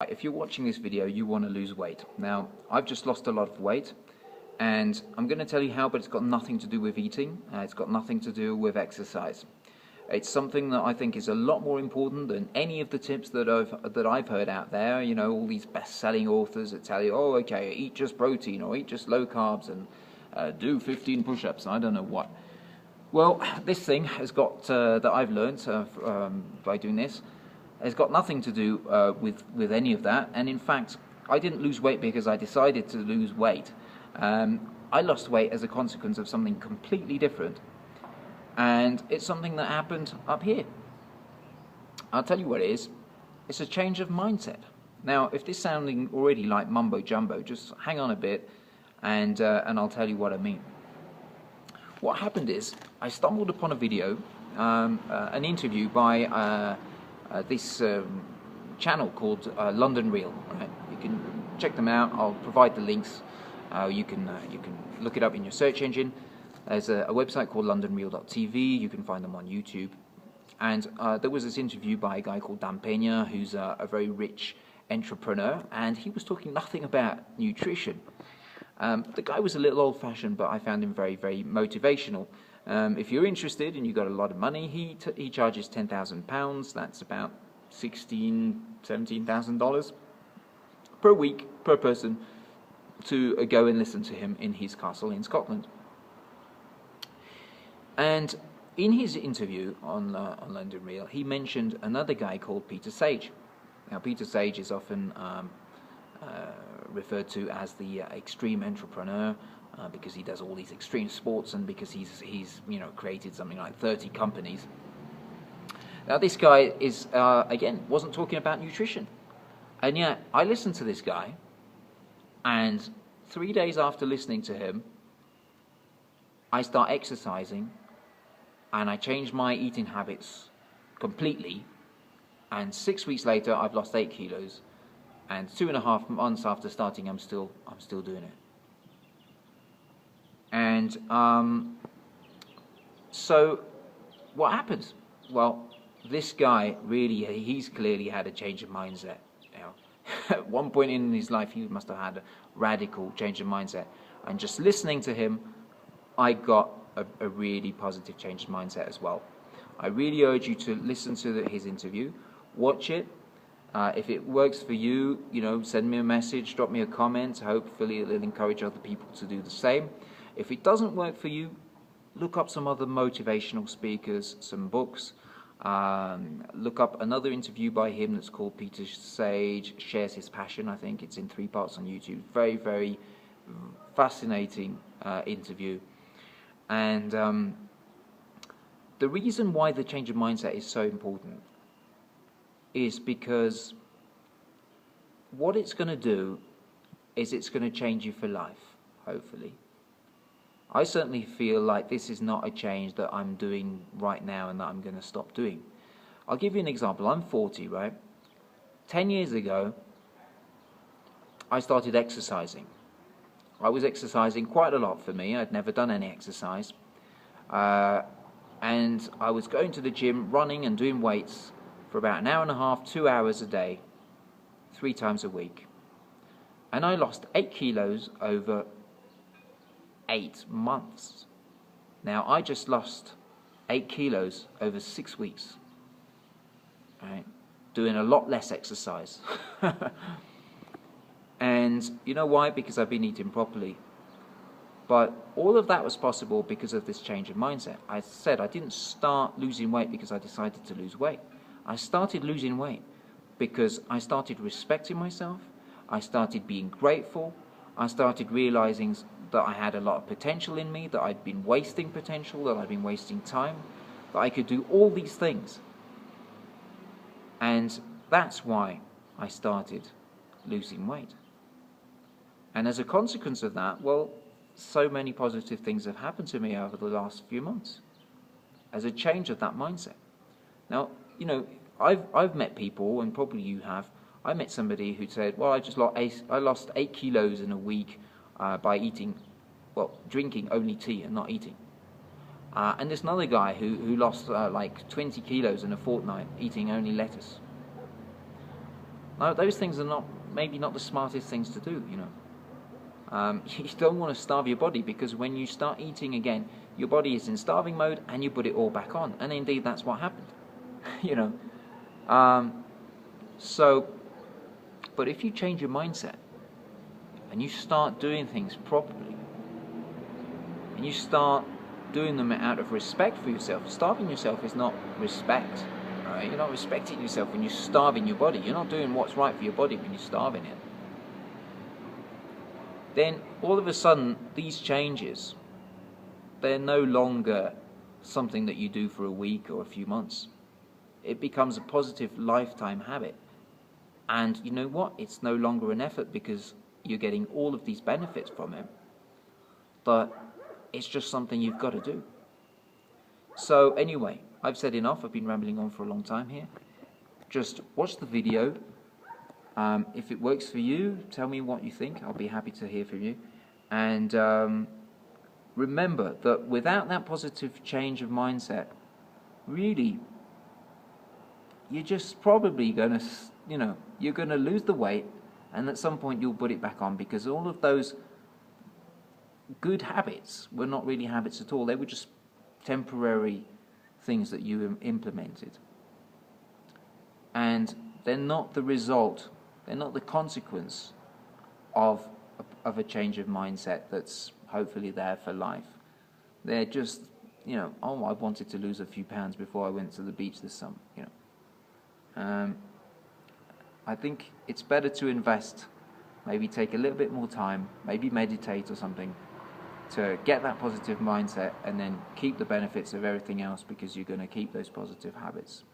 If you're watching this video, you want to lose weight. Now, I've just lost a lot of weight, and I'm going to tell you how, but it's got nothing to do with eating. It's got nothing to do with exercise. It's something that I think is a lot more important than any of the tips that I've heard out there. You know, all these best-selling authors that tell you, oh, okay, eat just protein or eat just low carbs and do 15 push-ups. I don't know what. Well, this thing has got that I've learned by doing this. Has got nothing to do with any of that, and in fact, I didn't lose weight because I decided to lose weight. I lost weight as a consequence of something completely different, and it's something that happened up here. I'll tell you what it is. It's a change of mindset. Now, if this is sounding already like mumbo jumbo, just hang on a bit, and I'll tell you what I mean. What happened is I stumbled upon a video, an interview by this channel called London Real. Right? You can check them out. I'll provide the links. You can look it up in your search engine. There's a website called londonreal.tv. You can find them on YouTube. And there was this interview by a guy called Dan Pena, who's a very rich entrepreneur, and he was talking nothing about nutrition. The guy was a little old-fashioned, but I found him very, very motivational. If you're interested and you've got a lot of money, he charges £10,000. That's about $17,000 per week per person to go and listen to him in his castle in Scotland. And in his interview on London Real, he mentioned another guy called Peter Sage. Now, Peter Sage is often referred to as the extreme entrepreneur. Because he does all these extreme sports, and because he's created something like 30 companies. Now this guy is again wasn't talking about nutrition, and yet I listened to this guy, and 3 days after listening to him, I start exercising, and I changed my eating habits completely, and 6 weeks later I've lost 8 kilos, and 2.5 months after starting I'm still doing it. And so what happens? Well, this guy he's clearly had a change of mindset. You know, at one point in his life, he must have had a radical change of mindset. And just listening to him, I got a really positive change of mindset as well. I really urge you to listen to his interview, watch it. If it works for you, send me a message, drop me a comment. Hopefully it'll encourage other people to do the same. If it doesn't work for you, look up some other motivational speakers, some books. Look up another interview by him that's called Peter Sage Shares His Passion. I think it's in 3 parts on YouTube. Very, very fascinating interview. And the reason why the change of mindset is so important is because what it's going to do is it's going to change you for life, hopefully. I certainly feel like this is not a change that I'm doing right now and that I'm going to stop doing. I'll give you an example. I'm 40, right? 10 years ago, I started exercising. I was exercising quite a lot for me. I'd never done any exercise. And I was going to the gym, running and doing weights for about 1.5 hours, 2 hours a day, 3 times a week. And I lost 8 kilos over 8 months. Now, I just lost 8 kilos over 6 weeks. Right? Doing a lot less exercise. And you know why? Because I've been eating properly. But all of that was possible because of this change of mindset. I said I didn't start losing weight because I decided to lose weight. I started losing weight because I started respecting myself. I started being grateful. I started realizing that I had a lot of potential in me, that I'd been wasting potential, that I'd been wasting time, that I could do all these things. And that's why I started losing weight. And as a consequence of that, well, so many positive things have happened to me over the last few months as a change of that mindset. Now, I've met people, and probably you have. I met somebody who said, well, I lost 8 kilos in a week by drinking only tea and not eating. And there's another guy who lost like 20 kilos in a fortnight eating only lettuce. Now, those things are maybe not the smartest things to do, you know. You don't want to starve your body, because when you start eating again, your body is in starving mode and you put it all back on. And indeed, that's what happened, you know. But if you change your mindset and you start doing things properly, and you start doing them out of respect for yourself, starving yourself is not respect. Right? You're not respecting yourself when you're starving your body. You're not doing what's right for your body when you're starving it. Then all of a sudden, these changes, they're no longer something that you do for a week or a few months. It becomes a positive lifetime habit. And you know what? It's no longer an effort, because you're getting all of these benefits from it. But it's just something you've got to do. So anyway, I've said enough. I've been rambling on for a long time here. Just watch the video. If it works for you, tell me what you think. I'll be happy to hear from you. And remember that without that positive change of mindset, really, you're just probably going to, you're going to lose the weight, and at some point you'll put it back on, because all of those good habits were not really habits at all. They were just temporary things that you implemented. And they're not the result, they're not the consequence of a change of mindset that's hopefully there for life. They're just, oh, I wanted to lose a few pounds before I went to the beach this summer, I think it's better to invest, maybe take a little bit more time, maybe meditate or something, to get that positive mindset, and then keep the benefits of everything else, because you're going to keep those positive habits.